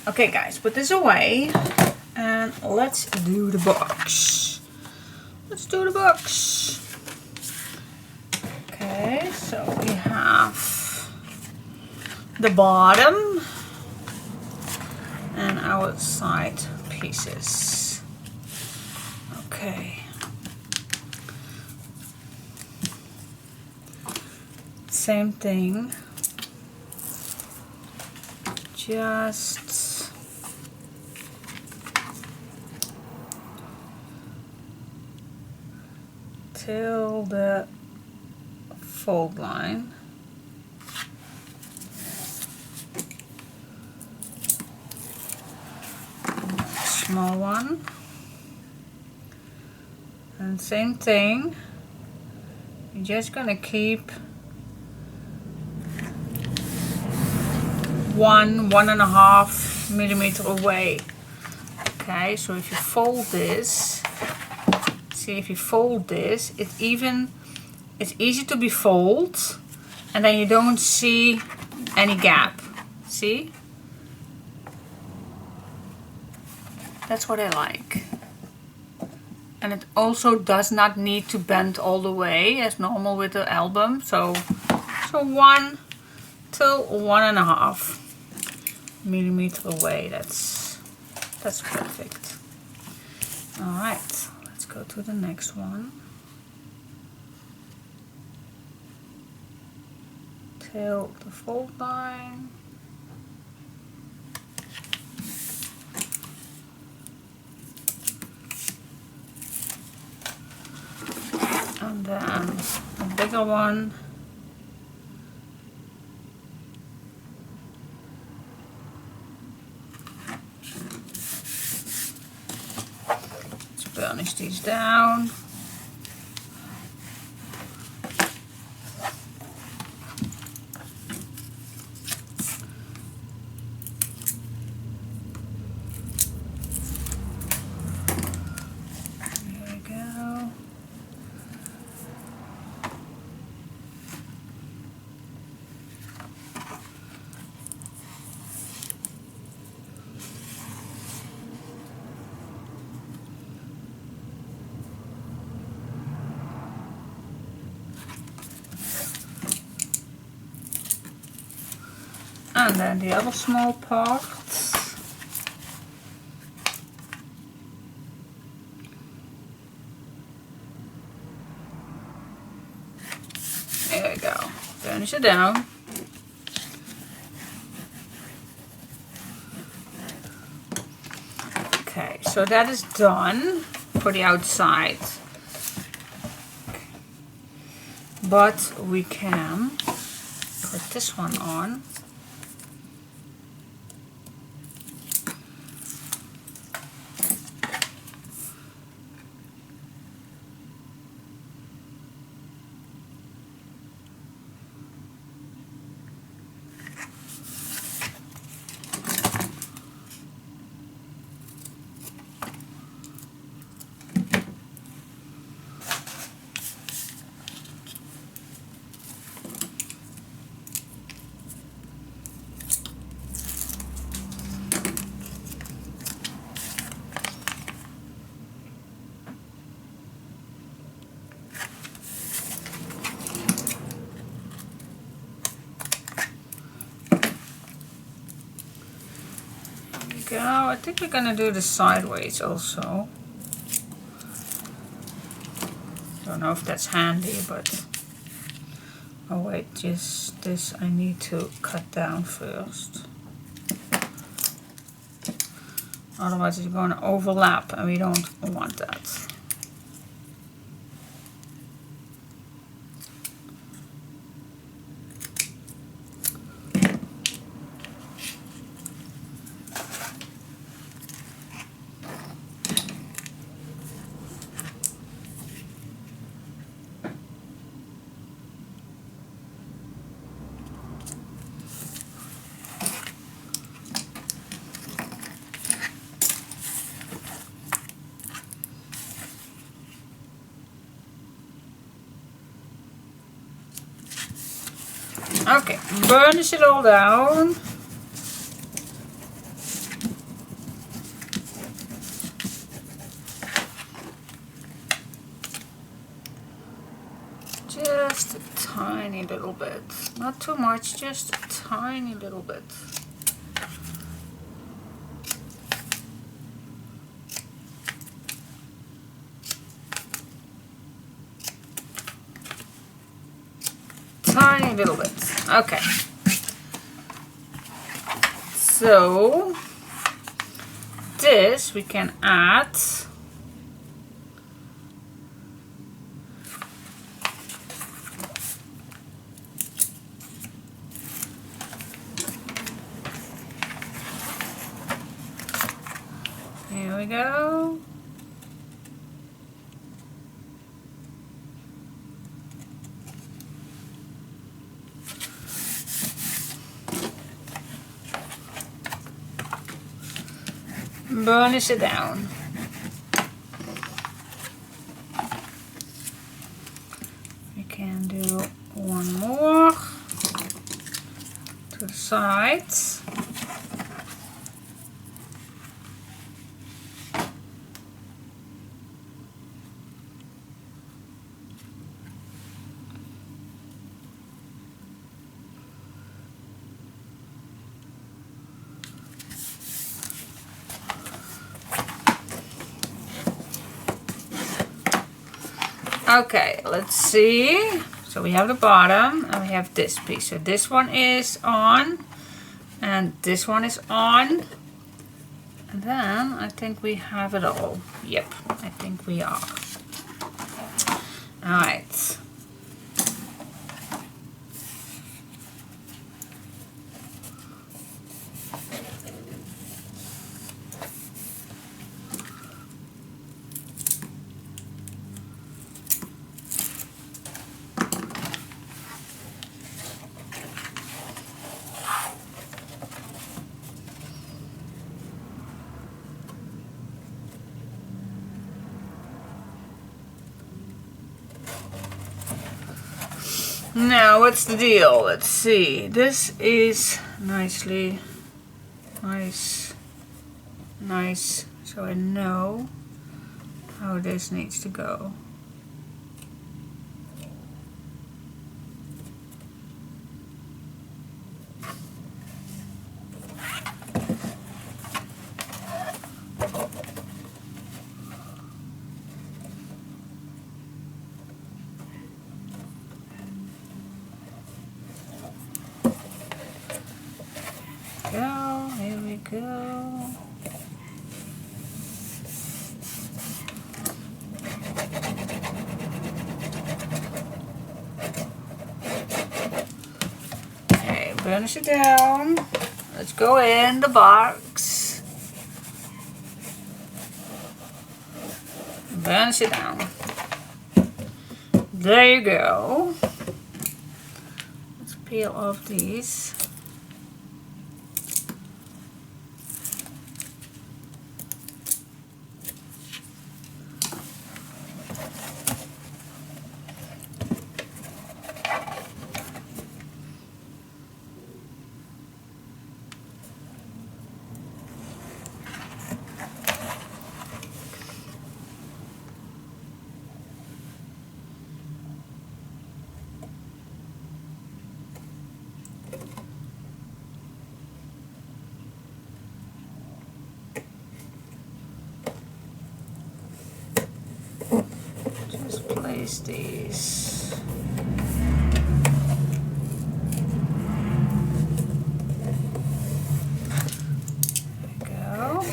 Okay guys, put this away and let's do the box. Let's do the box. Okay, so we have the bottom and our side pieces. Okay. Same thing. Just till the fold line. Small one. And same thing. You're just gonna keep 1.5 millimeter away. Okay, so if you fold this, see if you fold this, it's easy to be folded, and then you don't see any gap. See? That's what I like. And it also does not need to bend all the way as normal with the album. So 1 till 1.5 millimeter away. That's perfect. All right, let's go to the next one. Till the fold line. And then a bigger one. Let's burnish these down. And then the other small parts. There we go. Burnish it down. Okay, so that is done for the outside. But we can put this one on. Go. I think we're gonna do the sideways also. Don't know if that's handy, but oh wait, just this I need to cut down first. Otherwise it's going to overlap and we don't want that. Okay, burnish it all down. tiny little bit. Not too much, just a tiny little bit. Tiny little bit. Okay. So this we can add here we go. Burnish it down. We can do one more to the sides. Okay, let's see. So we have the bottom and we have this piece. So this one is on and this one is on. And then I think we have it all. Yep, I think we are. All right. Now, what's the deal? Let's see. This is nice, so I know how this needs to go. Here we go. Okay, burnish it down. Let's go in the box. Burnish it down. There you go. Let's peel off these. Just place these. There we go.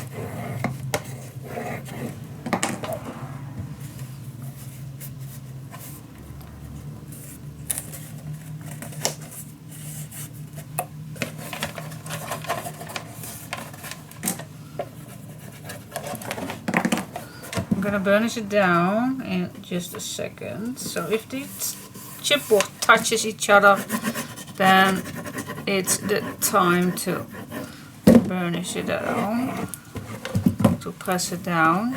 I'm gonna burnish it down in just a second. So if the chipboard touches each other, then it's the time to burnish it down, to press it down.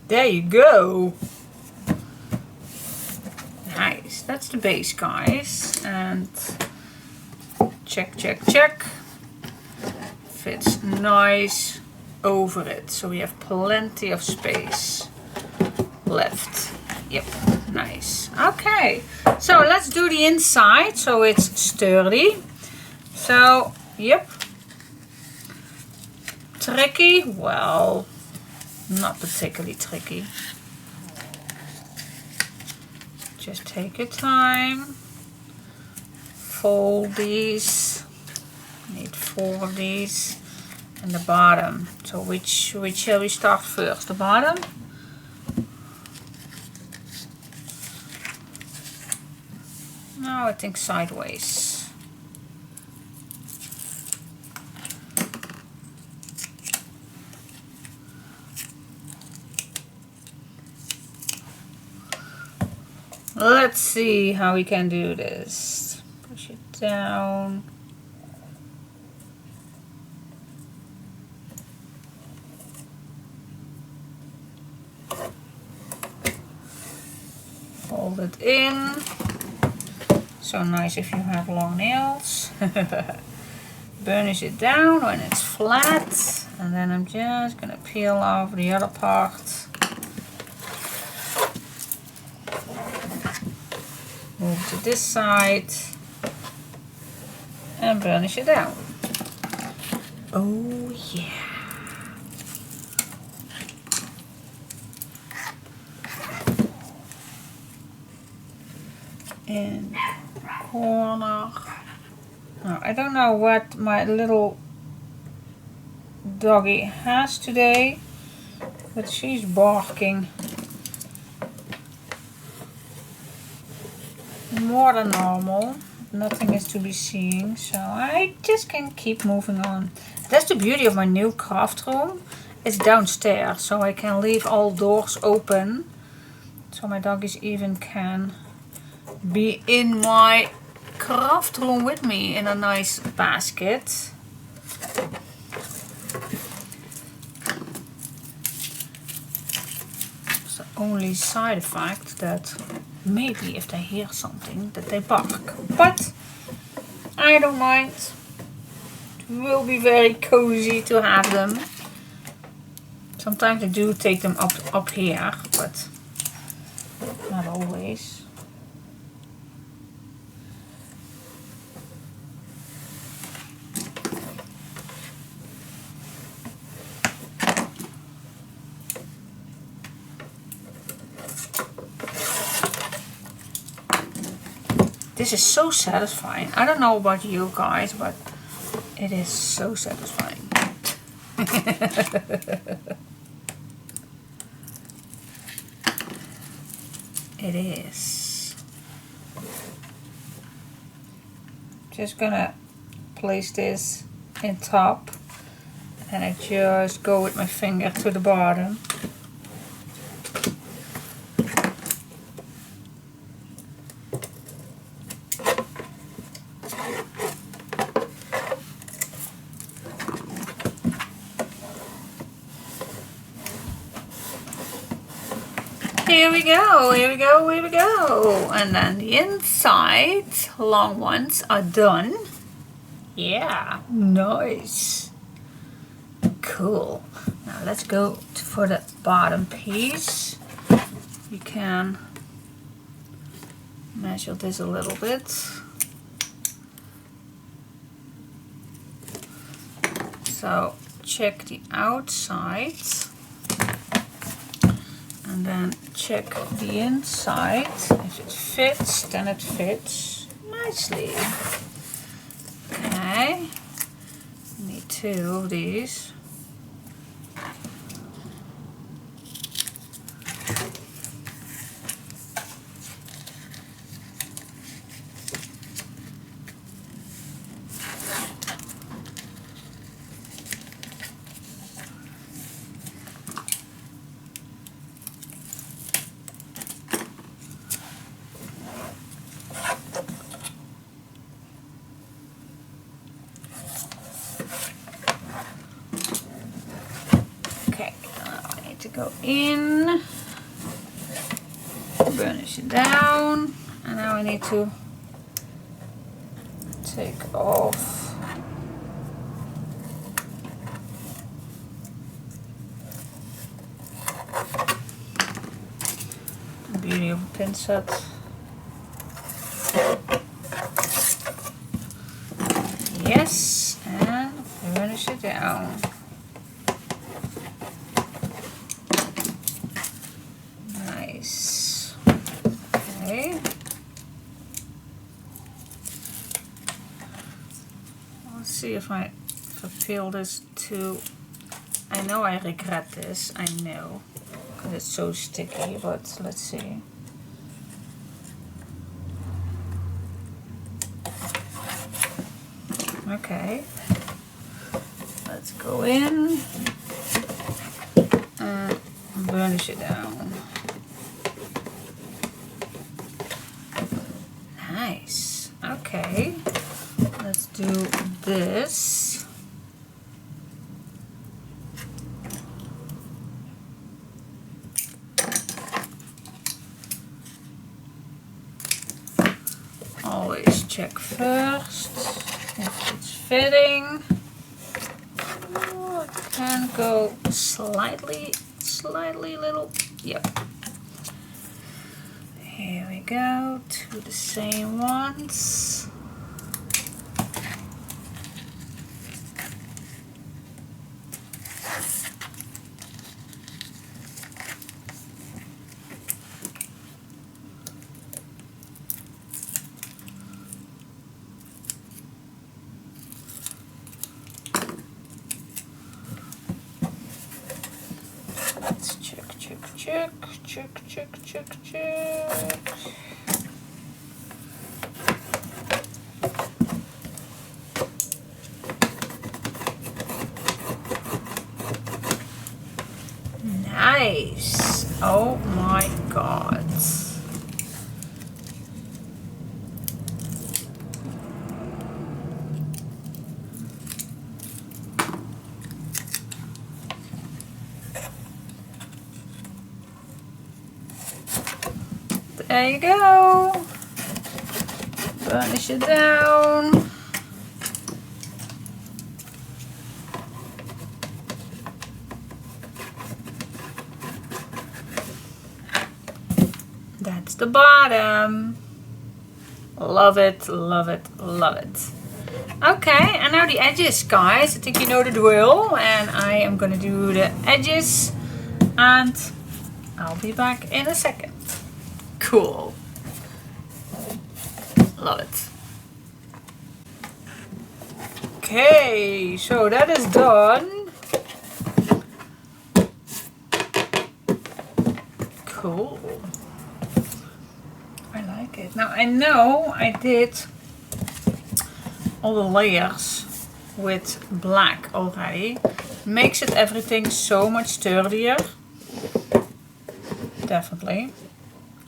There you go. Nice, that's the base, guys. And check, check, check. Fits nice over it, so we have plenty of space. left. Yep, nice. Okay, so let's do the inside so it's sturdy. So, yep. Tricky? Well, not particularly tricky. Just take your time. Fold these. Need 4 of these. And the bottom. So which shall we start first? The bottom? No, I think sideways. Let's see how we can do this. Push it down. Fold it in. So nice if you have long nails. Burnish it down when it's flat. And then I'm just gonna peel off the other part. Move to this side. And burnish it down. Oh yeah. In the corner. Now, I don't know what my little doggy has today, but she's barking more than normal. Nothing is to be seen, so I just can keep moving on. That's the beauty of my new craft room. It's downstairs, so I can leave all doors open, so my doggies even can be in my craft room with me in a nice basket. It's the only side effect that maybe if they hear something that they bark, but I don't mind. It will be very cozy to have them. Sometimes I do take them up here, but not always. This is so satisfying. I don't know about you guys, but it is so satisfying. It is. Just gonna place this in top, and I just go with my finger to the bottom. Here we go, here we go, here we go. And then the inside long ones are done. Yeah, nice. Cool. Now let's go for the bottom piece. You can measure this a little bit. So check the outside. And then check the inside. If it fits, then it fits nicely. Okay. Need 2 of these. Go in, burnish it down, and now I need to take off beauty of a pin set. Yes, and finish it down. Nice. Okay. Let's see if I peel this too. I know I regret this, I know, because it's so sticky, but let's see. Okay, let's go in and burnish it down. Nice. Okay, let's do this. Always check first if it's fitting. Oh, it can go slightly little. Yep. Here we go to the same ones. Let's check. Nice. Oh my God. There you go. Burnish it down. That's the bottom. Love it, love it, love it. Okay, and now the edges, guys. I think you know the drill. And I am gonna do the edges and I'll be back in a second. Cool. Love it. Okay, so that is done. Cool. I like it. Now I know I did all the layers with black already. Makes it everything so much sturdier. Definitely.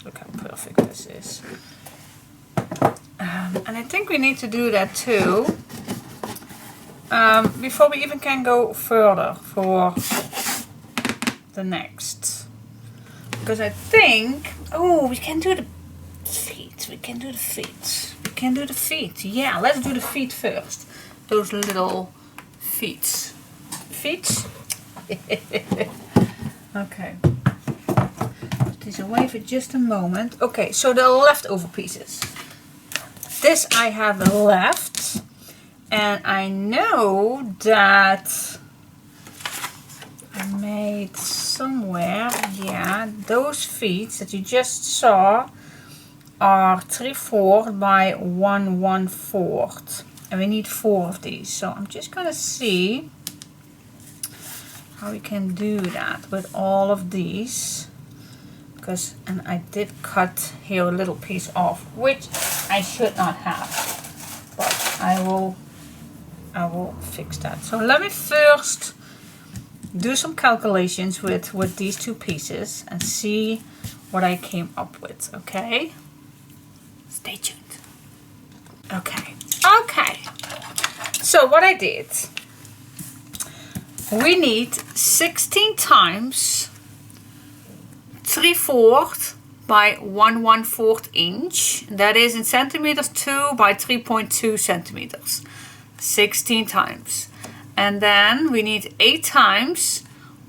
Look how perfect this is. And I think we need to do that too. Before we even can go further for the next. Because I think, oh, we can do the feet. We can do the feet. We can do the feet. Yeah, let's do the feet first. Those little feet. Feet? Okay. Put these away for just a moment. Okay, so the leftover pieces. This I have left. And I know that I made somewhere, yeah, those feet that you just saw are 3/4 by 1/1/4. And we need 4 of these. So I'm just gonna see how we can do that with all of these. Because, and I did cut here a little piece off, which I should not have. But I will fix that. So let me first do some calculations with these two pieces and see what I came up with, okay? Stay tuned. Okay. So what I did, we need 16 times 3/4 by 1/1/4 inch. That is in centimeters 2 by 3.2 centimeters. 16 times. And then we need 8 times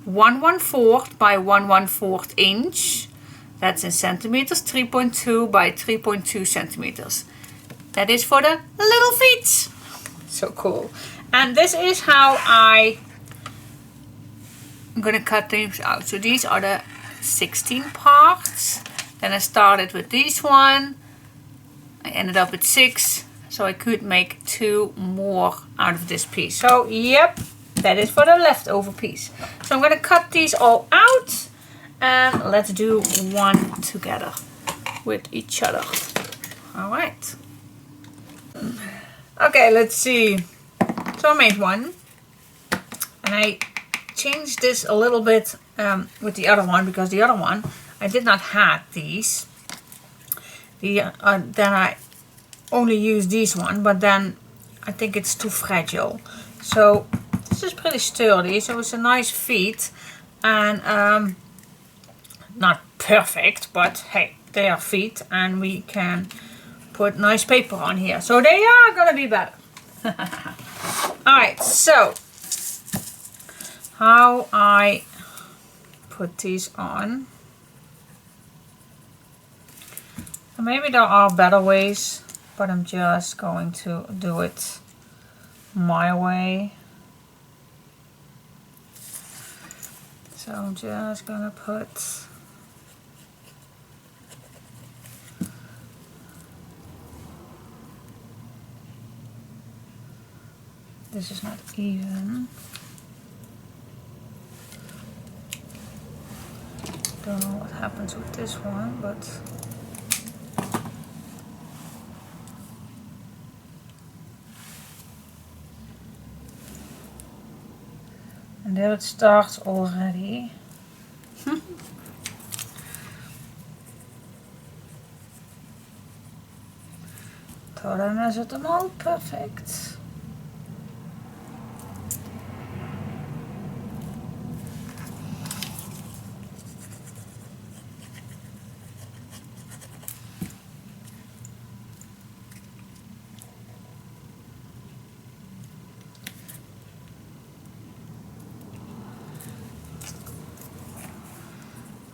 1/1/4 by 1/1/4 inch. That's in centimeters, 3.2 by 3.2 centimeters. That is for the little feet. So cool. And this is how I'm gonna cut things out. So these are the 16 parts. Then I started with this one. I ended up with 6. So I could make 2 more out of this piece. So yep, that is for the leftover piece. So I'm gonna cut these all out. And let's do one together with each other. All right. Okay, let's see. So I made one. And I changed this a little bit with the other one, because the other one, I did not have these. Then I only use these one, but then I think it's too fragile. So this is pretty sturdy, so it's a nice feet. And not perfect, but hey, they are feet, and we can put nice paper on here, so they are gonna be better. Alright, so how I put these on. Maybe there are better ways, but I'm just going to do it my way. So I'm just gonna put this is not even. Don't know what happens with this one, but and there it starts already. So then is it all perfect.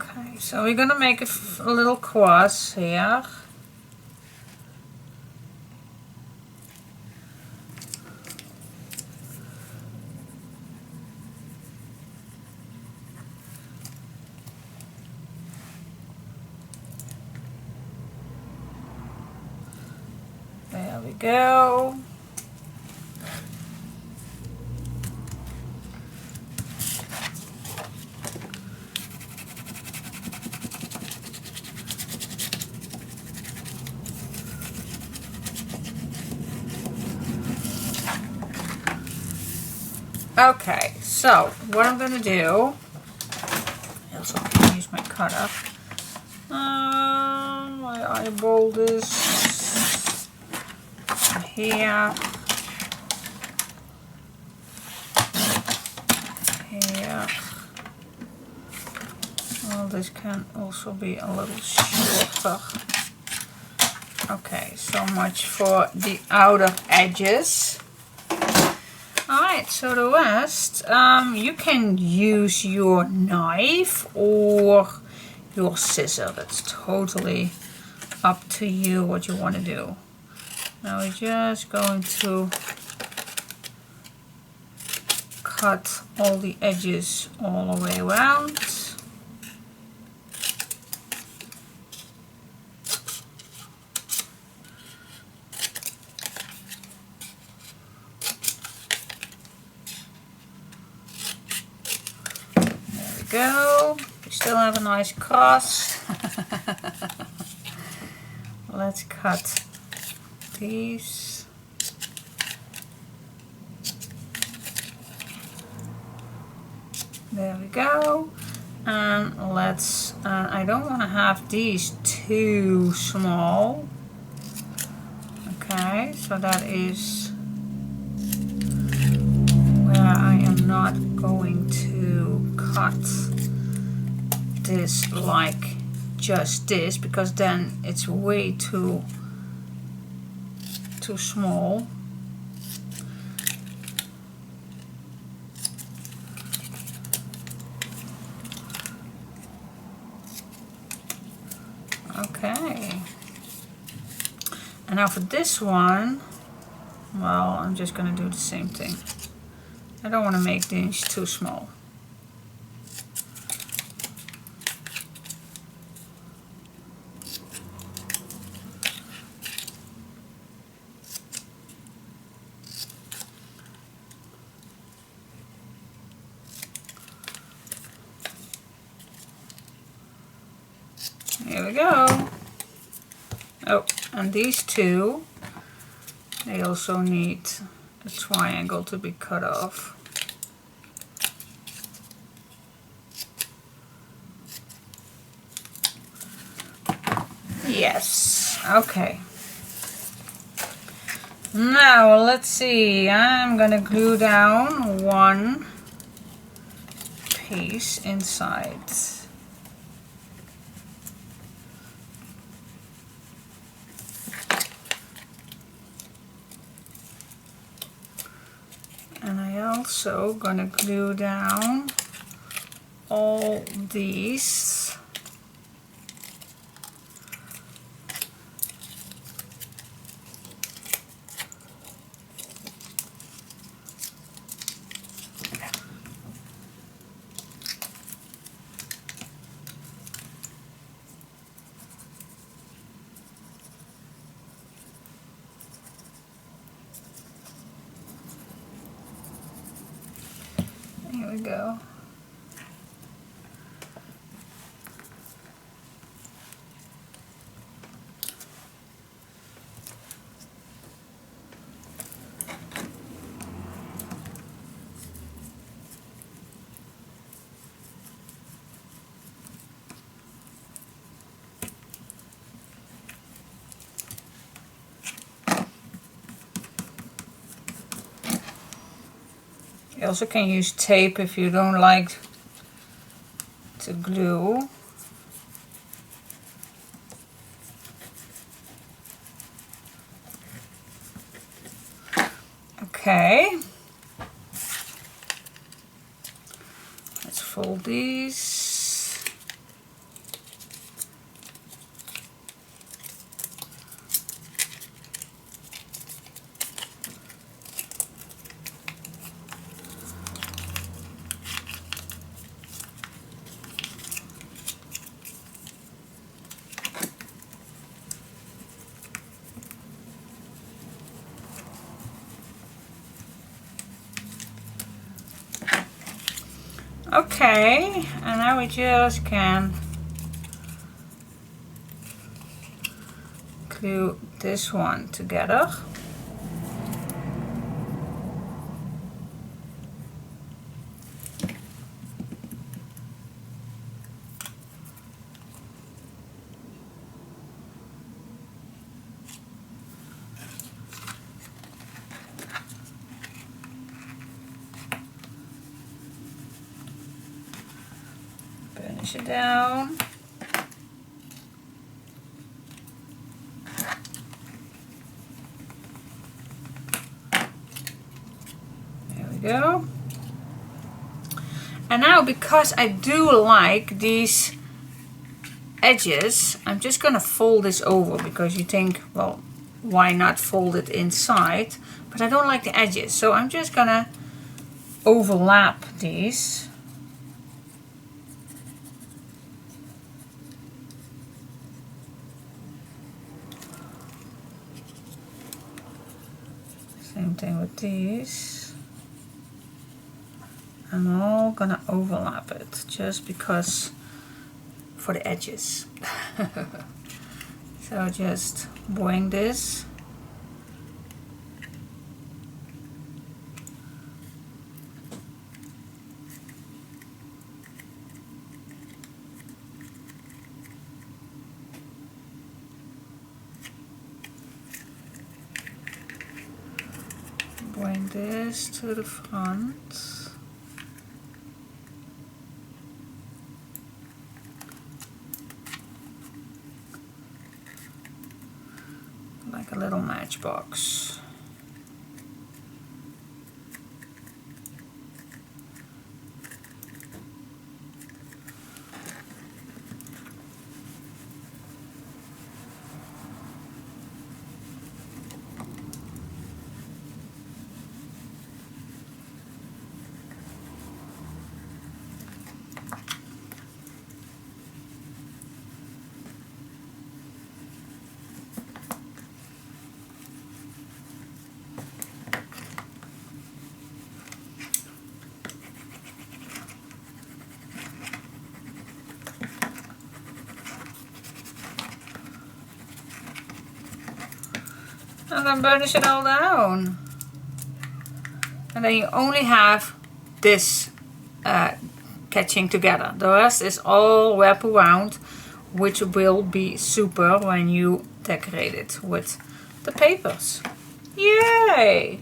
Okay, so we're gonna make a little cross here. There we go. Okay, so what I'm gonna do, I also can use my cutter. My eyeball this here, here. Well, this can also be a little shorter. Okay, so much for the outer edges. Alright, so the rest, you can use your knife or your scissor. That's totally up to you what you want to do. Now we're just going to cut all the edges all the way around. Go. We still have a nice cross. Let's cut these. There we go. And let's, I don't want to have these too small. Okay, so that is where I am not going to cut this like just this, because then it's way too small. Okay. And now for this one, well, I'm just going to do the same thing. I don't want to make these too small. Here we go. Oh, and these two, they also need a triangle to be cut off. Yes, okay. Now let's see, I'm gonna glue down one piece inside. And I also gonna glue down all these. Here we go. You also can use tape if you don't like to glue. Okay. Let's fold these. Okay, and now we just can glue this one together. Finish it down. There we go. And now, because I do like these edges, I'm just gonna fold this over, because you think, well, why not fold it inside? But I don't like the edges, so I'm just gonna overlap these. Same thing with these. I'm all gonna overlap it just because, for the edges. So just bring this. Bring this to the front. Like a little matchbox. And then burnish it all down. And then you only have this catching together. The rest is all wrap around, which will be super when you decorate it with the papers. Yay!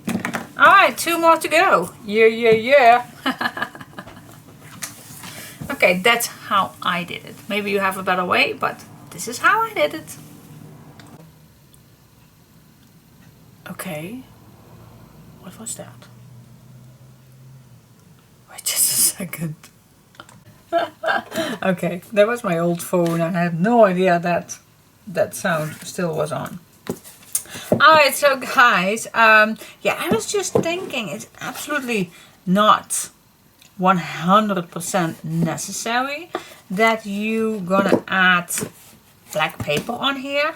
Alright, 2 more to go. Yeah, yeah, yeah. Okay, that's how I did it. Maybe you have a better way, but this is how I did it. Okay, what was that? Wait just a second. Okay, that was my old phone and I had no idea that that sound still was on. Alright, so guys, yeah, I was just thinking it's absolutely not 100% necessary that you gonna add black paper on here,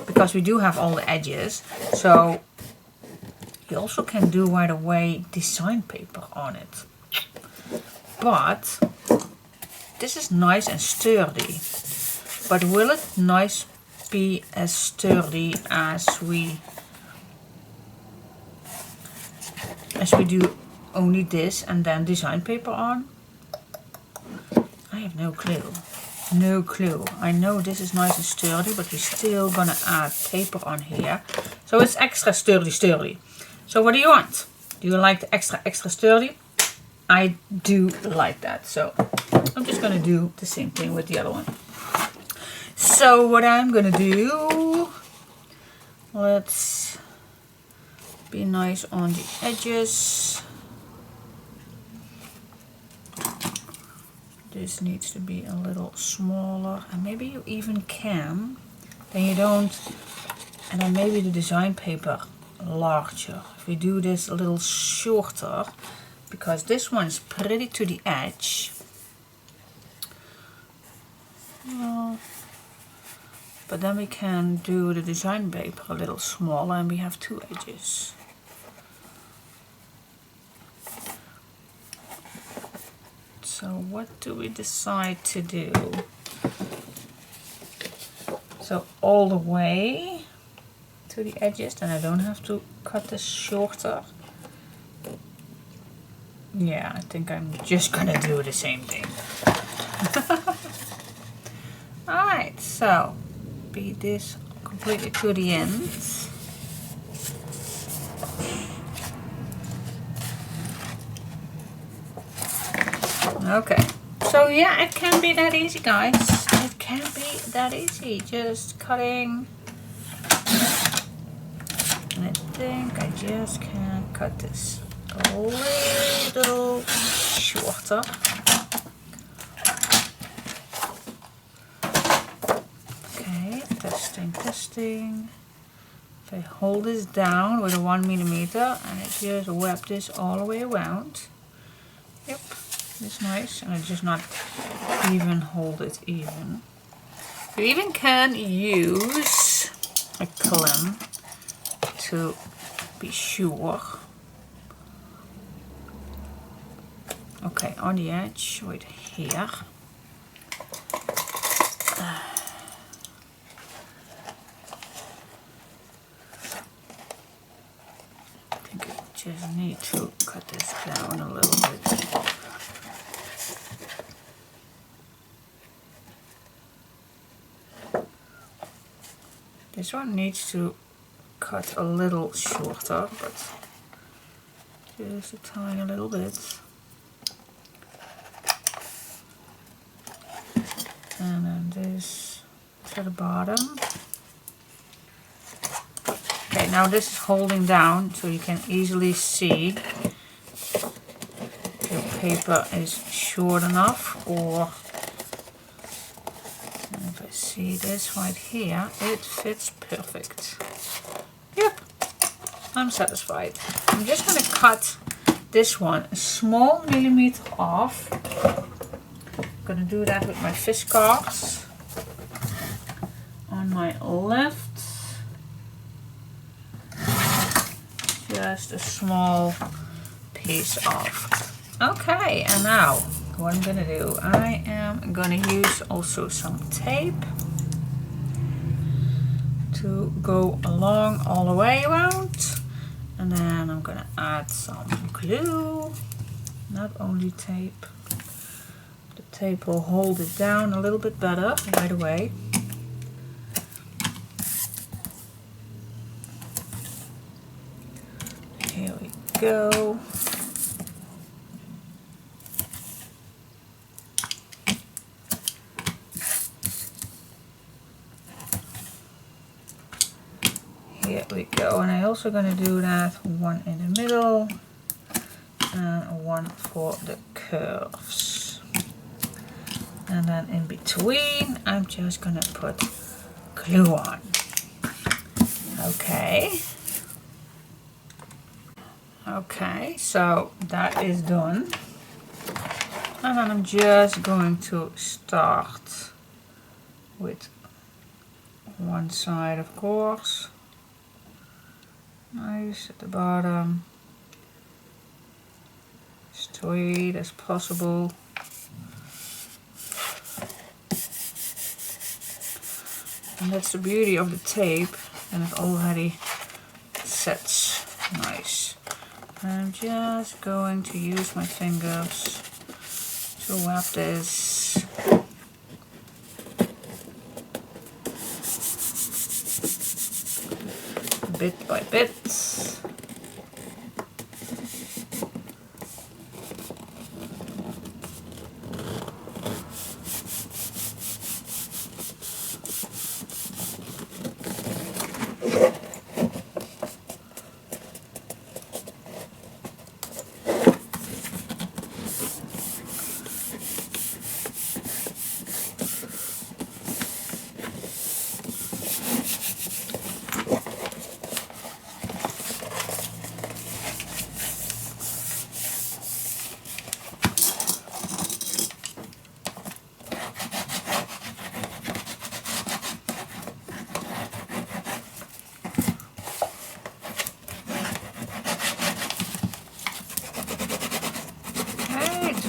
because we do have all the edges. So you also can do right away design paper on it. But this is nice and sturdy. But will it nice be as sturdy as we do only this and then design paper on? I have no clue. No clue. I know this is nice and sturdy, but we're still gonna add paper on here. So it's extra sturdy. So what do you want? Do you like the extra sturdy? I do like that. So I'm just gonna do the same thing with the other one. So what I'm gonna do, let's be nice on the edges. This needs to be a little smaller, and maybe you even can, then you don't, and then maybe the design paper larger. If we do this a little shorter, because this one is pretty to the edge. But then we can do the design paper a little smaller and we have 2 edges. So what do we decide to do? So all the way to the edges, then I don't have to cut this shorter. Yeah, I think I'm just gonna do the same thing. Alright, so beat this completely to the end. Okay, so yeah, it can be that easy, guys. It can be that easy, just cutting. And I think I just can cut this a little shorter. Okay, testing. If I hold this down with a 1mm and I just wrap this all the way around. Yep. It's nice, and I just not even hold it even. You even can use a clamp to be sure. Okay, on the edge, right here. I think I just need to cut this down a little bit. This one needs to cut a little shorter, but just a tiny little bit. And then this to the bottom. Okay, now this is holding down, so you can easily see if your paper is short enough, or if I see this right here, it fits perfect. Yep, I'm satisfied. I'm just going to cut this one a small millimeter off. I'm going to do that with my fish cards. On my left, just a small piece off. Okay, and now what I'm going to do, I am going to use also some tape. to go along all the way around. And then I'm gonna add some glue, not only tape. The tape will hold it down a little bit better right away. Here we go. Here we go, and I'm also going to do that one in the middle and one for the curves. And then in between, I'm just going to put glue on. Okay. Okay, so that is done. And then I'm just going to start with one side, of course. Nice at the bottom, straight as possible. And that's the beauty of the tape, and it already sets nice. And I'm just going to use my fingers to wrap this. Bit by bit.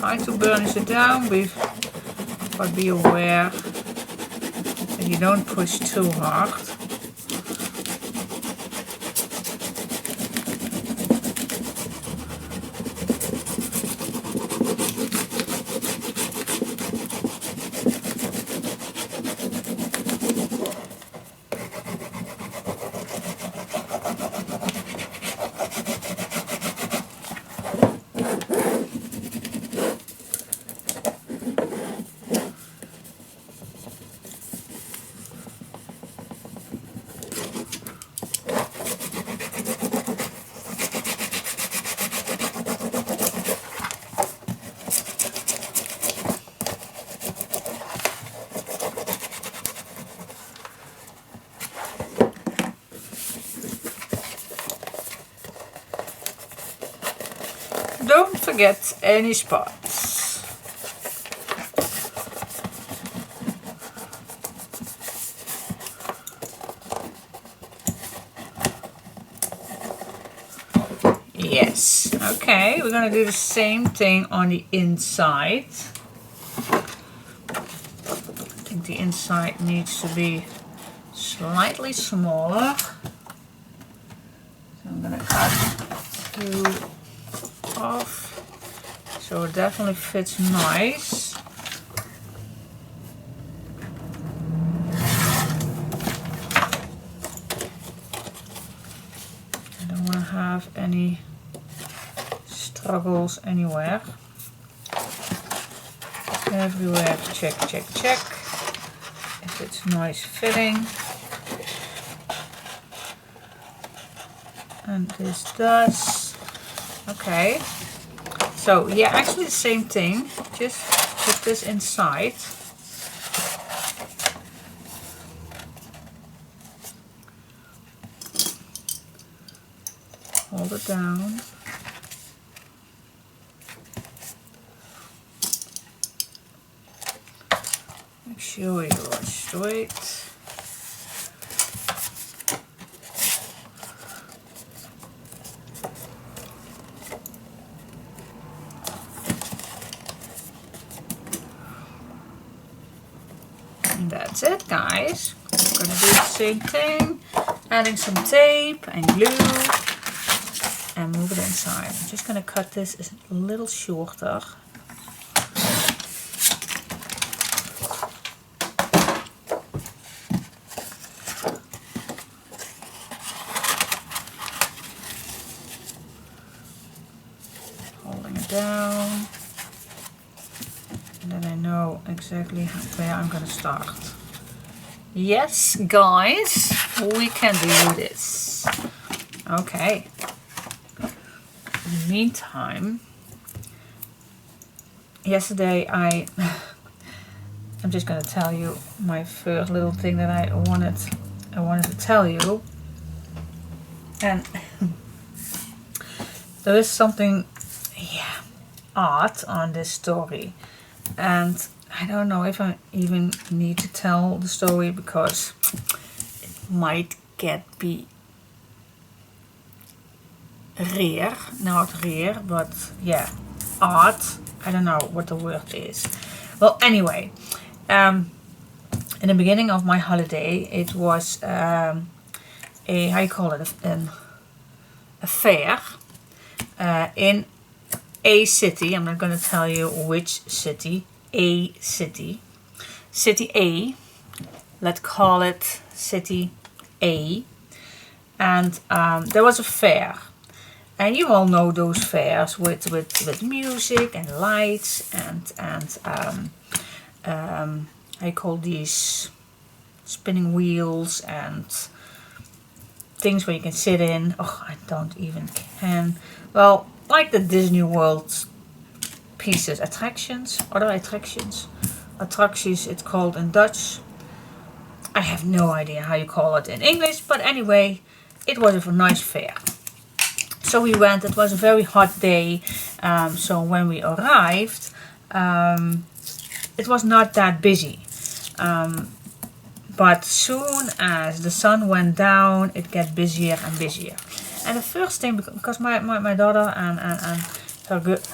Try to burnish it down, but be aware that you don't push too hard. Don't forget any spots. Yes, okay, we're going to do the same thing on the inside. I think the inside needs to be slightly smaller. So I'm going to cut two off, so it definitely fits nice. I don't want to have any struggles anywhere. Everywhere, check, check, check. If it's nice fitting. And this does. Okay, so yeah, actually the same thing, just put this inside. Hold it down. Make sure you are straight. And that's it, guys. I'm gonna do the same thing, adding some tape and glue and move it inside. I'm just gonna cut this a little shorter. Holding it down. And then I know exactly where I'm gonna start. Yes, guys, we can do this. Okay. In the meantime, yesterday I'm just gonna tell you my first little thing that I wanted to tell you. And there is something, yeah, odd on this story. And I don't know if I even need to tell the story because it might be rare, not rare, but yeah, odd. I don't know what the word is. Well, anyway, in the beginning of my holiday, it was how you call it, a fair in a city. I'm not going to tell you which city. A city. City A. Let's call it City A. And there was a fair. And you all know those fairs with music and lights and I call these spinning wheels and things where you can sit in. Oh, I don't even can. Well, like the Disney World pieces, attractions, other attractions, it's called in Dutch. I have no idea how you call it in English, but anyway, it was a nice fair. So we went. It was a very hot day, so when we arrived, it was not that busy. But soon as the sun went down, it got busier and busier. And the first thing, because my daughter and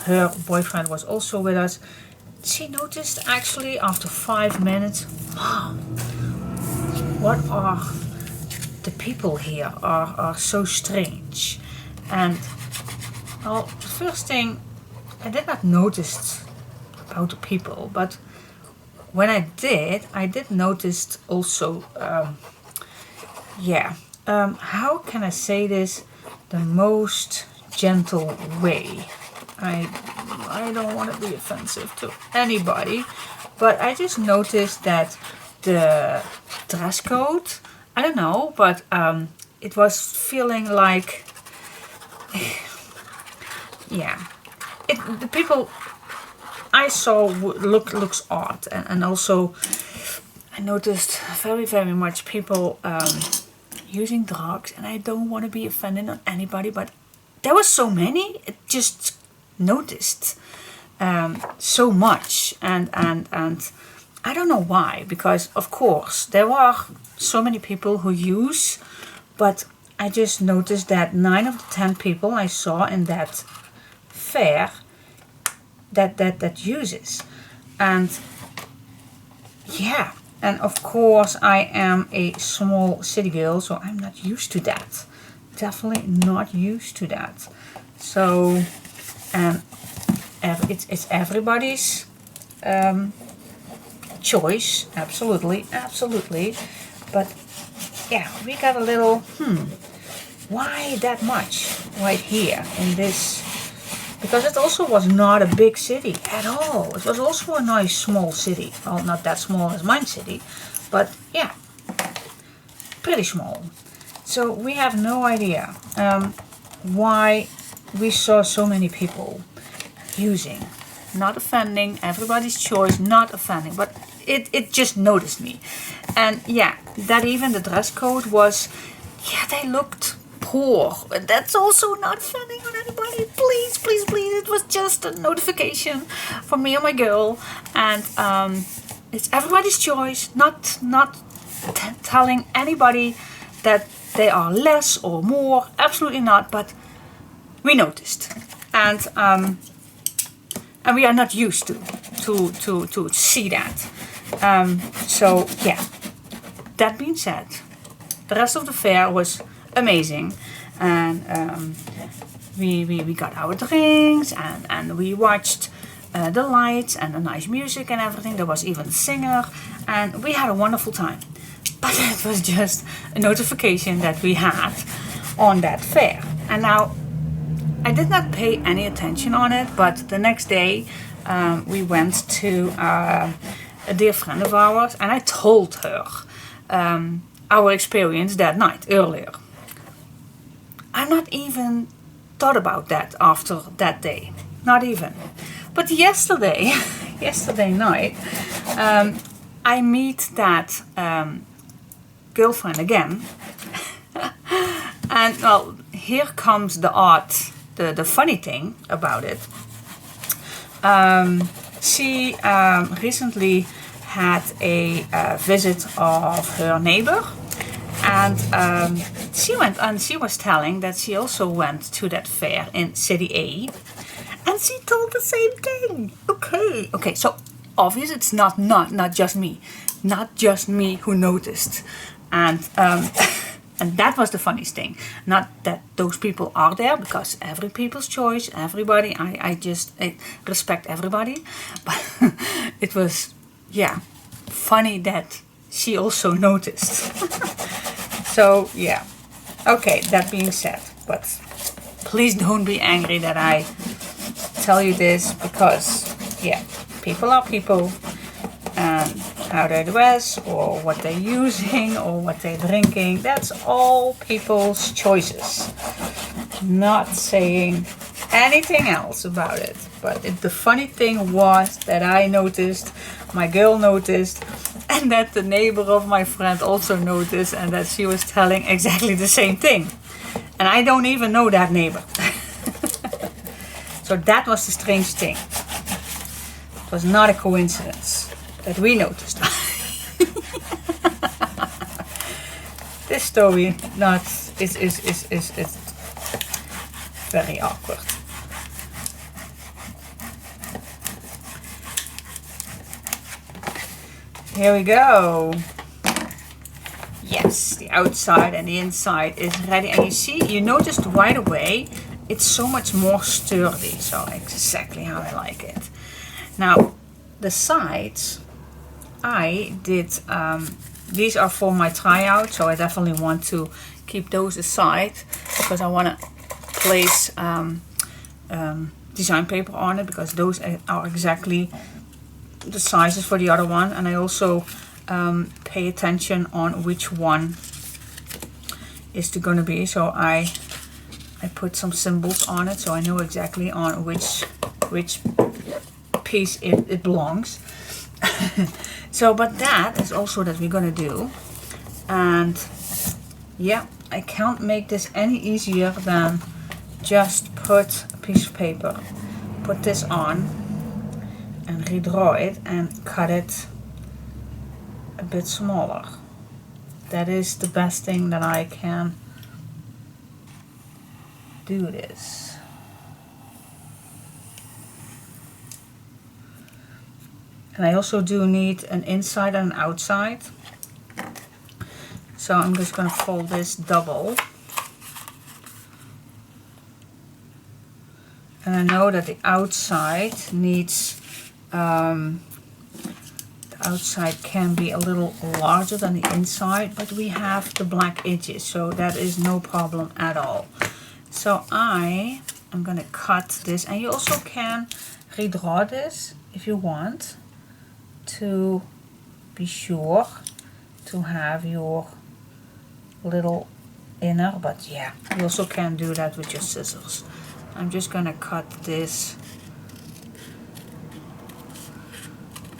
her boyfriend was also with us, she noticed actually after 5 minutes, Mom, what are the people here are so strange. And well, the first thing, I did not notice about the people, but when I did notice also, how can I say this the most gentle way? I don't want to be offensive to anybody, but I just noticed that the dress code, I don't know, but it was feeling like, yeah, the people I saw looks odd, and also I noticed very, very much people using drugs, and I don't want to be offended on anybody, but there were so many, it just noticed so much, and I don't know why, because of course there are so many people who use, but I just noticed that 9 of the 10 people I saw in that fair that uses. And yeah, and of course I am a small city girl, so I'm not used to that. Definitely not used to that. So it's everybody's choice, absolutely, but yeah, we got a little why that much right here in this, because it also was not a big city at all. It was also a nice small city. Well, not that small as my city, but yeah, pretty small. So we have no idea why we saw so many people using. Not offending, everybody's choice, not offending, but it just noticed me. And yeah, that even the dress code was, yeah, they looked poor. That's also not offending on anybody. Please, please, please. It was just a notification for me and my girl. And it's everybody's choice, not telling anybody that they are less or more. Absolutely not, but we noticed. And we are not used to see that. So yeah, that being said, the rest of the fair was amazing, and we got our drinks, and we watched the lights and the nice music and everything. There was even a singer, and we had a wonderful time. But it was just a notification that we had on that fair. And now, I did not pay any attention on it, but the next day we went to a dear friend of ours, and I told her our experience that night earlier. I not even thought about that after that day, not even. But yesterday night, I meet that girlfriend again, and well, here comes the funny thing about it. She recently had a visit of her neighbor, and she went and she was telling that she also went to that fair in City A, and she told the same thing. Okay, so obviously it's not just me who noticed, and and that was the funniest thing. Not that those people are there, because every people's choice, everybody, I respect everybody. But it was, yeah, funny that she also noticed. So, yeah. Okay, that being said, but please don't be angry that I tell you this, because, yeah, people are people, and how they dress, or what they're using, or what they're drinking, that's all people's choices. Not saying anything else about it. But the funny thing was that I noticed, my girl noticed, and that the neighbor of my friend also noticed, and that she was telling exactly the same thing. And I don't even know that neighbor. So that was the strange thing. It was not a coincidence that we noticed. This story is very awkward. Here we go. Yes, the outside and the inside is ready, and you noticed right away it's so much more sturdy. So exactly how I like it. Now the sides, I did, these are for my tryout, so I definitely want to keep those aside, because I want to place design paper on it, because those are exactly the sizes for the other one. And I also pay attention on which one is going to be, so I put some symbols on it, so I know exactly on which piece it belongs. So, but that is also that we're gonna do, and yeah, I can't make this any easier than just put a piece of paper, put this on, and redraw it and cut it a bit smaller. That is the best thing that I can do this. And I also do need an inside and an outside. So I'm just going to fold this double. And I know that the outside needs, the outside can be a little larger than the inside, but we have the black edges, so that is no problem at all. So I am going to cut this, and you also can redraw this if you want, to be sure to have your little inner, but yeah, you also can do that with your scissors. I'm just gonna cut this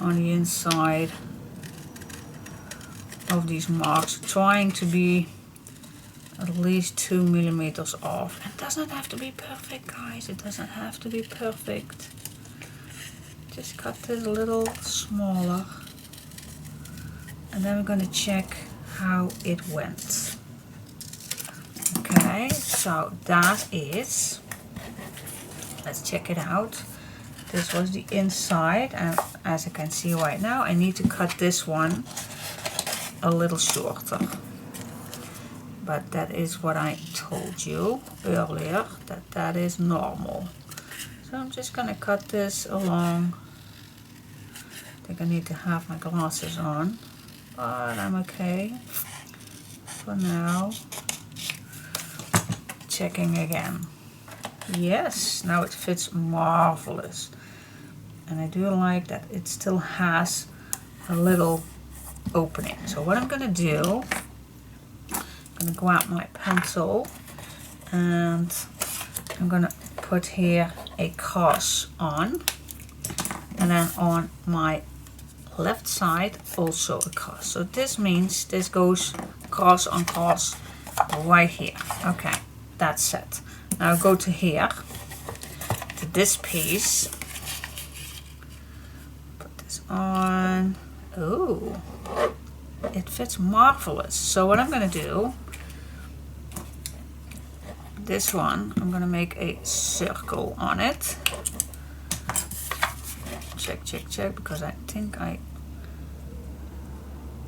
on the inside of these marks, trying to be at least 2 millimeters off. It doesn't have to be perfect, guys, it doesn't have to be perfect. Just cut this a little smaller, and then we're going to check how it went. Okay, so that is, let's check it out. This was the inside, and as I can see right now, I need to cut this one a little shorter. But that is what I told you earlier, that is normal. So I'm just gonna cut this along. I think I need to have my glasses on, but I'm okay for now. Checking again. Yes, now it fits marvelous. And I do like that it still has a little opening. So what I'm gonna do, I'm gonna grab my pencil and I'm gonna put here a cross on, and then on my left side also a cross. So this means this goes cross on cross right here. Okay, that's set. Now go to here, to this piece, put this on. Oh, it fits marvelous. So what I'm gonna do, this one, I'm gonna make a circle on it. Check, check, check, because I think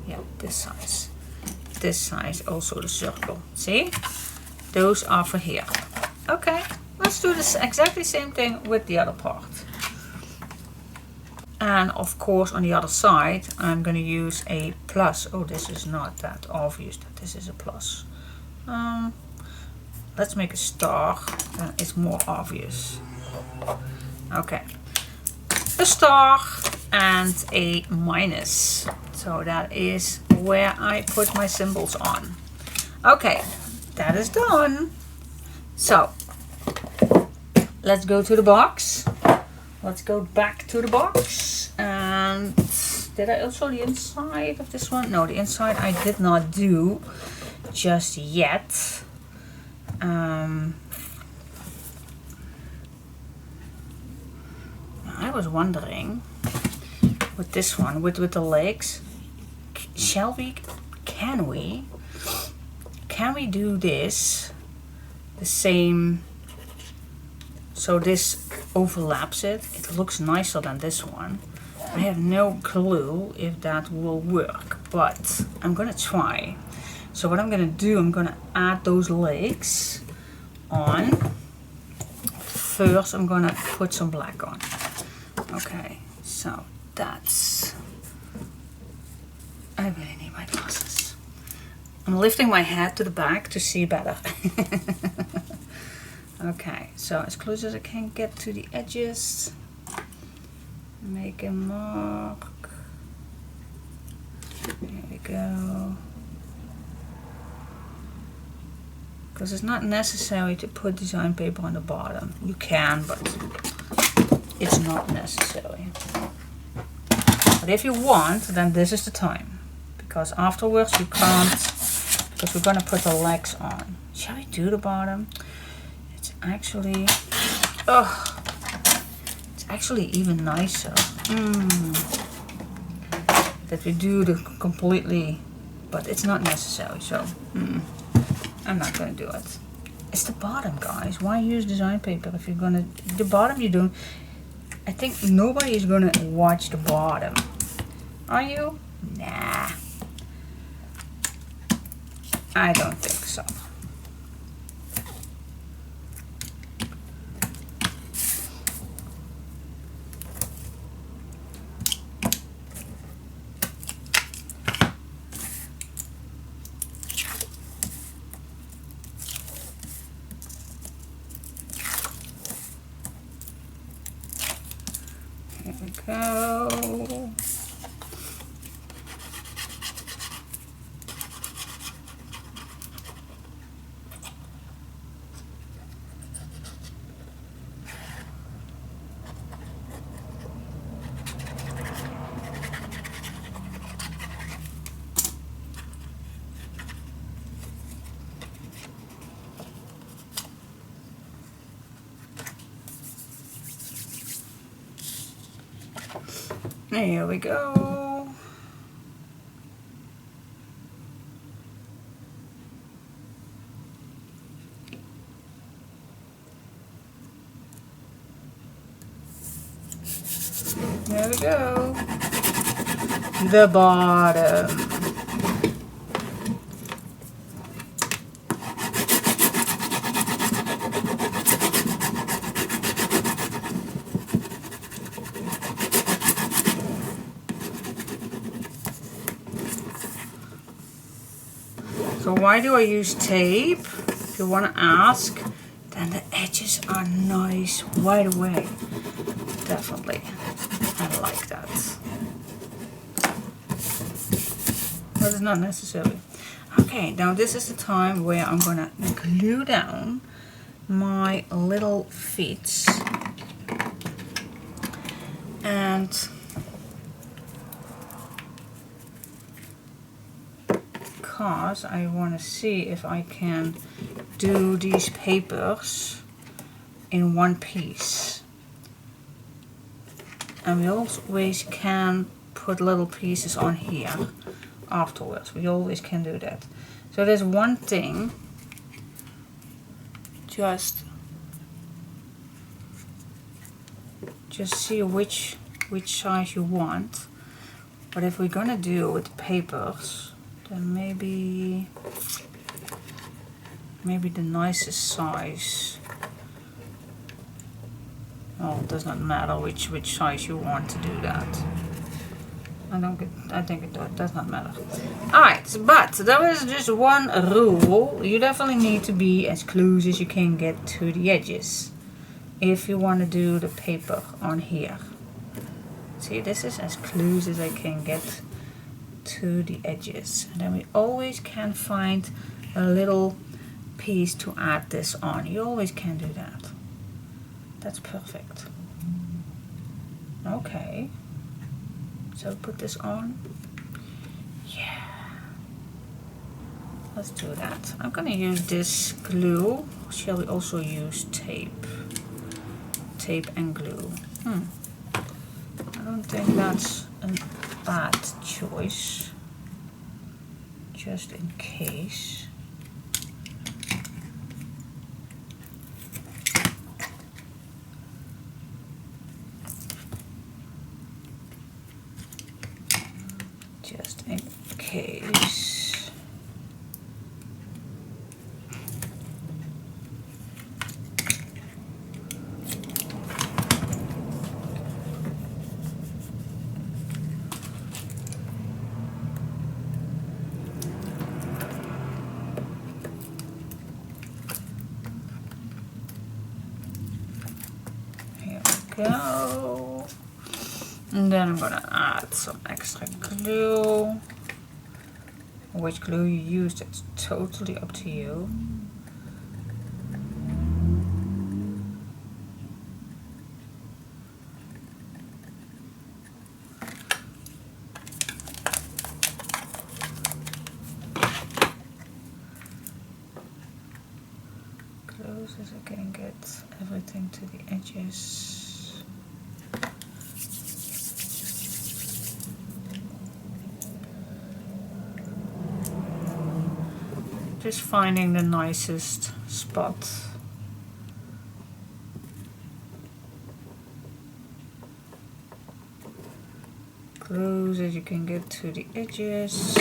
yeah, this size. This size, also the circle. See? Those are for here. Okay, let's do this exactly same thing with the other part. And of course on the other side I'm going to use a plus. Oh, this is not that obvious that this is a plus. Let's make a star, then it's more obvious. Okay, a star and a minus. So that is where I put my symbols on. Okay, that is done. So let's go to the box. Let's go back to the box. And did I also the inside of this one? No, the inside I did not do just yet. I was wondering with this one, with the legs, can we do this the same, so this overlaps it? It looks nicer than this one. I have no clue if that will work, but I'm gonna try. So what I'm gonna do, I'm gonna add those legs on. First I'm gonna put some black on. Okay, so that's, I really need my glasses. I'm lifting my head to the back to see better. Okay, so as close as I can get to the edges. Make a mark. There we go. Because it's not necessary to put design paper on the bottom. You can, but it's not necessary. But if you want, then this is the time. Because afterwards you can't, because we're going to put the legs on. Shall we do the bottom? It's actually, oh, it's actually even nicer. That we do the completely, but it's not necessary, so I'm not going to do it. It's the bottom, guys. Why use design paper if you're going to, the bottom you don't, I think nobody is going to watch the bottom. Are you? Nah. I don't think so. Here we go. There we go. There we go. The bottom. So why do I use tape? If you want to ask, then the edges are nice right away. Definitely. I like that. But it's not necessary. Okay, now this is the time where I'm gonna glue down my little feet. And because I want to see if I can do these papers in one piece. And we always can put little pieces on here afterwards. We always can do that. So there's one thing. Just see which size you want. But if we're gonna do it with papers, then maybe the nicest size. Oh, it does not matter which size you want to do that. I think it does not matter. Alright, but there is just one rule. You definitely need to be as close as you can get to the edges if you want to do the paper on here. See, this is as close as I can get to the edges. And then we always can find a little piece to add this on. You always can do that. That's perfect. Okay. So put this on. Yeah. Let's do that. I'm gonna use this glue. Shall we also use tape? Tape and glue. I don't think that's a bad choice. Just in case. Just in case. Here we go. And then I'm gonna add some extra glue. Which glue you use, that's totally up to you. Close as I can get everything to the edges. Just finding the nicest spot. Close as you can get to the edges.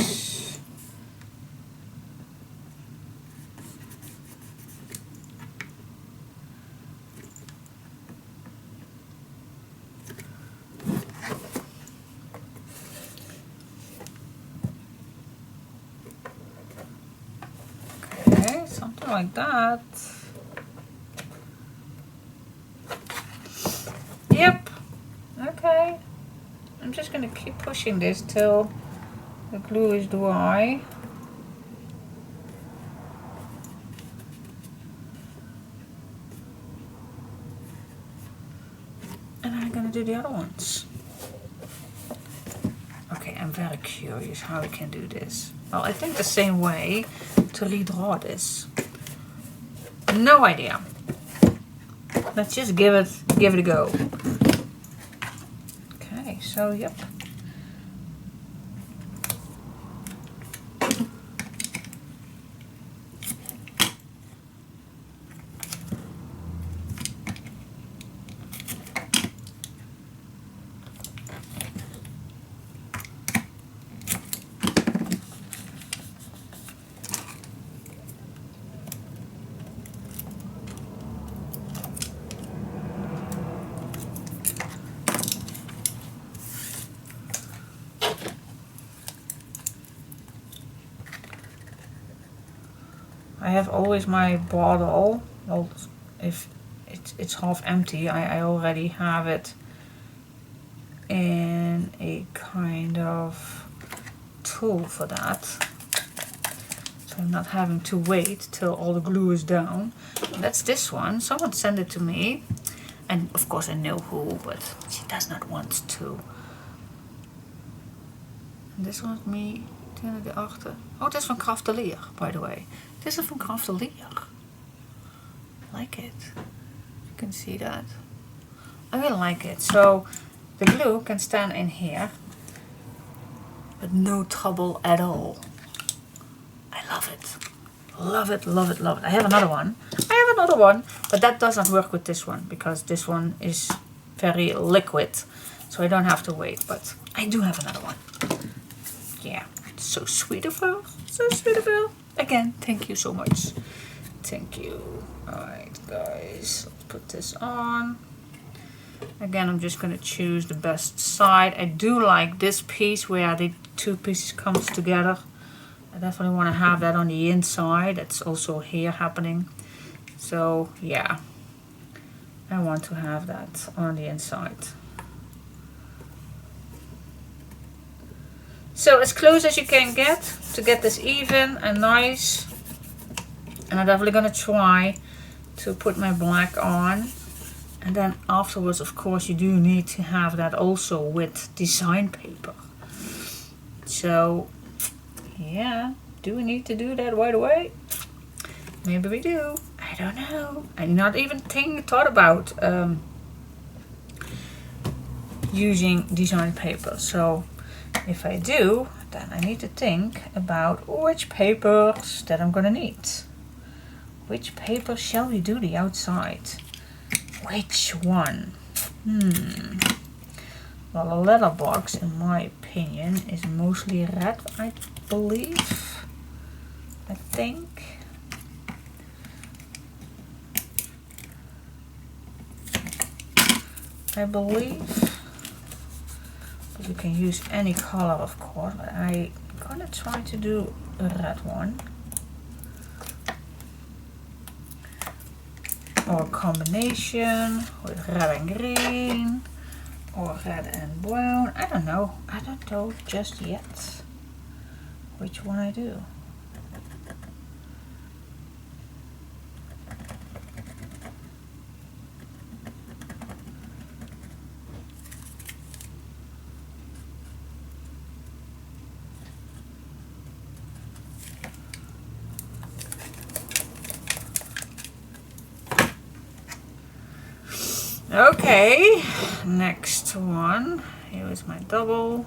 Something like that. Yep. Okay. I'm just gonna keep pushing this till the glue is dry. And I'm gonna do the other ones. Okay, I'm very curious how we can do this. Well, I think the same way to redraw this. No idea. Let's just give it a go. Okay, so yep. I have always my bottle. Well, if it's half empty, I already have it in a kind of tool for that. So I'm not having to wait till all the glue is down. And that's this one. Someone sent it to me. And of course I know who, but she does not want to. And this one's me. Oh, this is van Craftelier, by the way. This is van Craftelier. Like it. You can see that. I really like it. So the glue can stand in here, but no trouble at all. I love it. Love it, love it, love it. I have another one. But that does not work with this one because this one is very liquid. So I don't have to wait, but I do have another one. Yeah, it's so sweet of her. So sweet of her. Again, thank you so much. Thank you. Alright guys, let's put this on. Again, I'm just going to choose the best side. I do like this piece where the two pieces comes together. I definitely want to have that on the inside. That's also here happening. So yeah, I want to have that on the inside. So as close as you can get to get this even and nice. And I'm definitely going to try to put my black on. And then afterwards, of course, you do need to have that also with design paper. So yeah, do we need to do that right away? Maybe we do. I don't know. I'm not even thought about using design paper. So if I do, then I need to think about which papers that I'm gonna need. Which paper shall we do the outside? Which one? Well, a letterbox, in my opinion, is mostly red, I believe. I think. But you can use any color, of course, but I'm gonna try to do a red one. Or a combination with red and green, or red and brown. I don't know just yet which one I do. Okay, next one. Here is my double.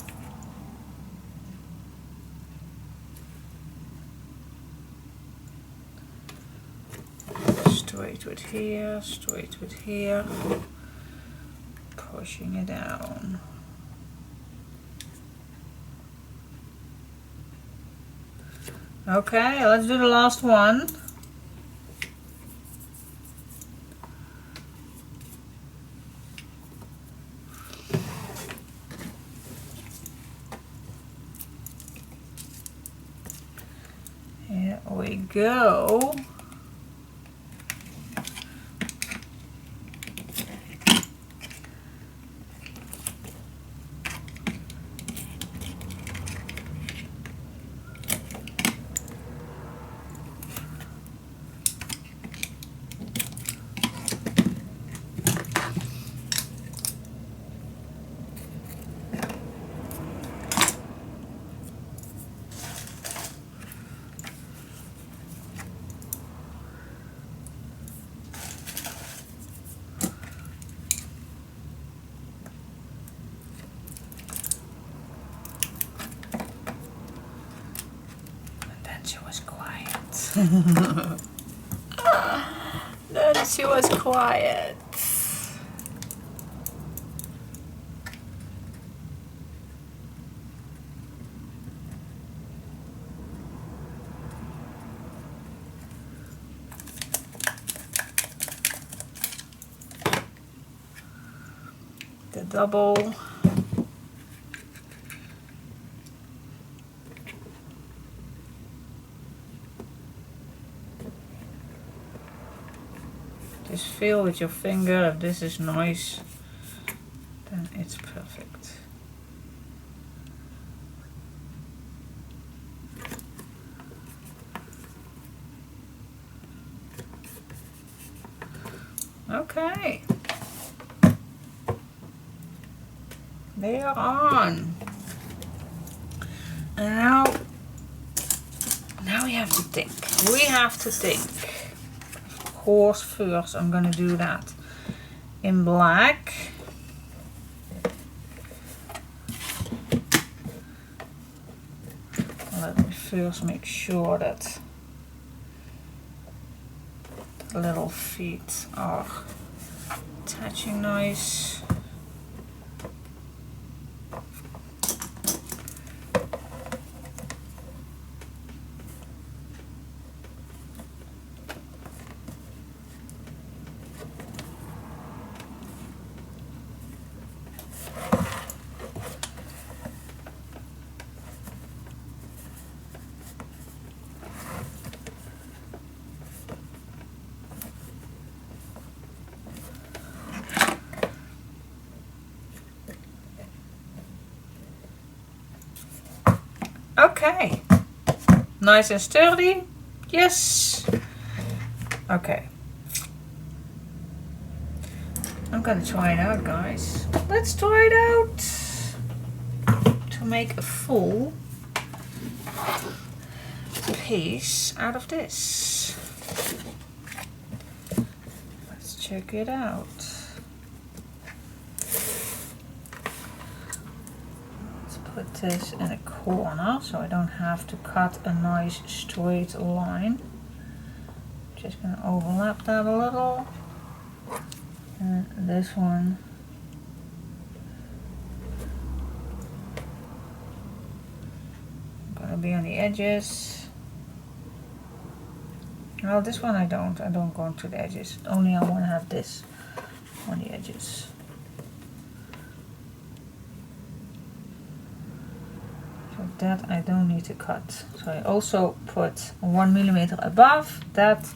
Straight with here, straight with here. Pushing it down. Okay, let's do the last one. Here we go. Then she was quiet. The double. Just feel with your finger if this is nice, then it's perfect. Okay. They are on. And now we have to think. We have to think. Of course, first I'm gonna do that in black. Let me first make sure that the little feet are attaching nice. Okay, nice and sturdy. Yes. Okay. I'm gonna try it out, guys. Let's try it out to make a full piece out of this. Let's check it out. Put this in a corner so I don't have to cut a nice straight line. Just gonna overlap that a little. And this one gonna be on the edges. Well, this one I don't go to the edges. Only I want to have this on the edges. So that I don't need to cut. So I also put 1 millimeter above that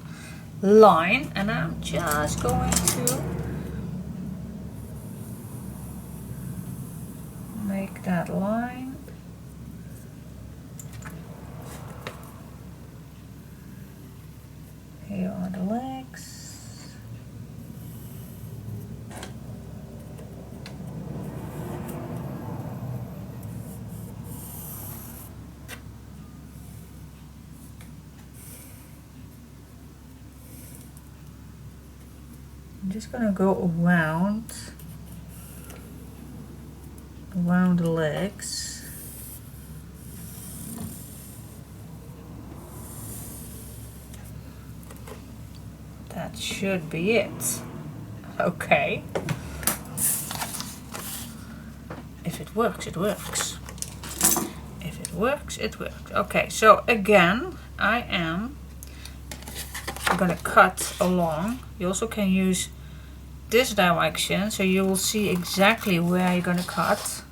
line, and I'm just going to make that line. Here are the legs. I'm just gonna go around the legs. That should be it. Okay. If it works, it works. If it works, it works. Okay, so again, I'm gonna cut along. You also can use this direction, so you will see exactly where you're gonna cut. So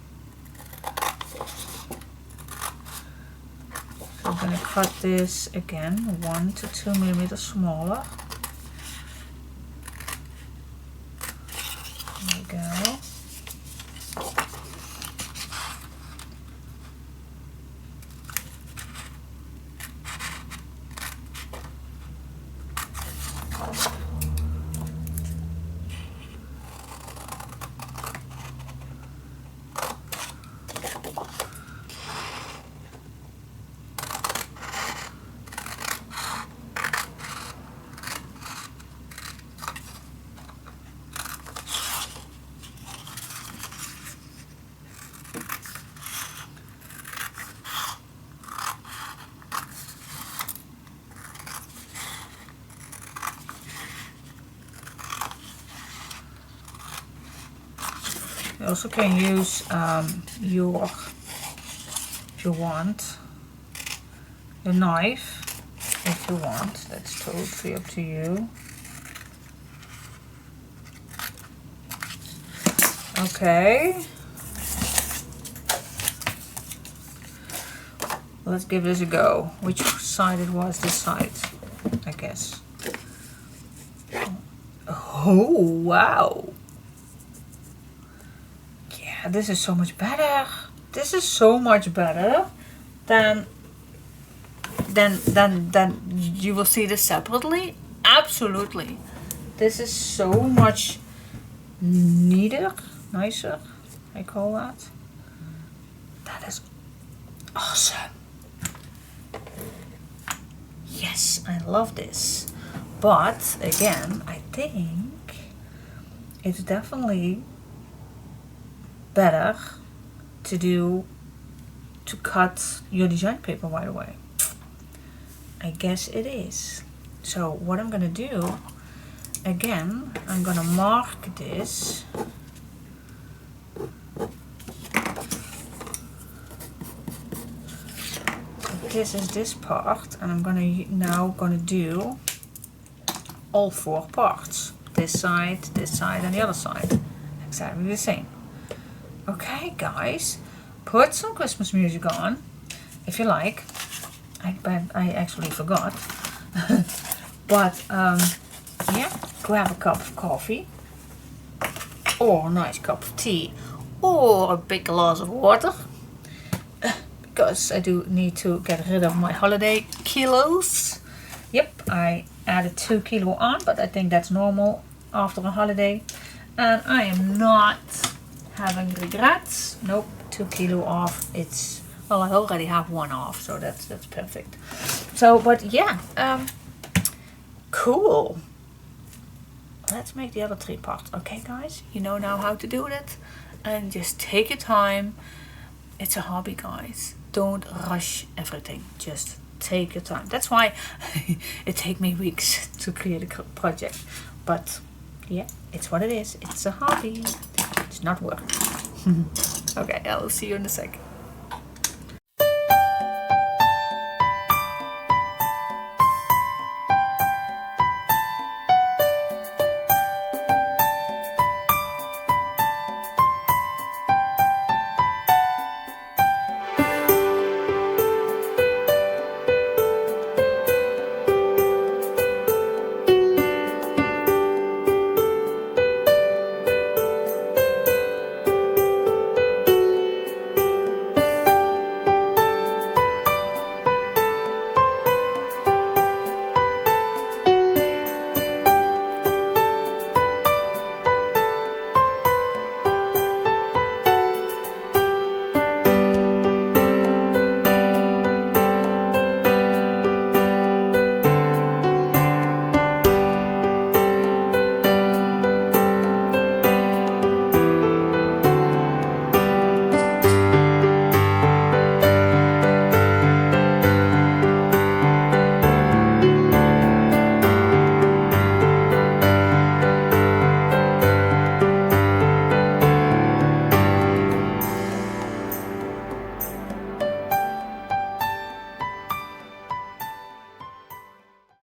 I'm gonna cut this again 1 to 2 millimeters smaller. There we go. You also can use if you want, your knife, if you want. That's totally up to you. Okay. Let's give this a go. Which side it was? This side, I guess. Oh, wow. Yeah, this is so much better. This is so much better than you will see this separately. Absolutely. This is so much neater, nicer, I call that. That is awesome. Yes, I love this. But again, I think it's definitely better to cut your design paper right away. I guess it is. So what I'm gonna do, again, I'm gonna mark this. This is this part, and I'm now gonna do all 4 parts. This side, and the other side. Exactly the same. Okay, guys, put some Christmas music on, if you like. I actually forgot. But, yeah, grab a cup of coffee, or a nice cup of tea, or a big glass of water. Because I do need to get rid of my holiday kilos. Yep, I added 2 kilo on, but I think that's normal after a holiday. And I am not having regrets. Nope, 2 kilo off. It's, well, I already have 1 off, so that's perfect. So, but yeah, cool. Let's make the other 3 parts. Okay, guys, you know now how to do it. And just take your time. It's a hobby, guys. Don't rush everything. Just take your time. That's why it takes me weeks to create a project. But yeah, it's what it is. It's a hobby. It's not work. Okay, I'll see you in a sec.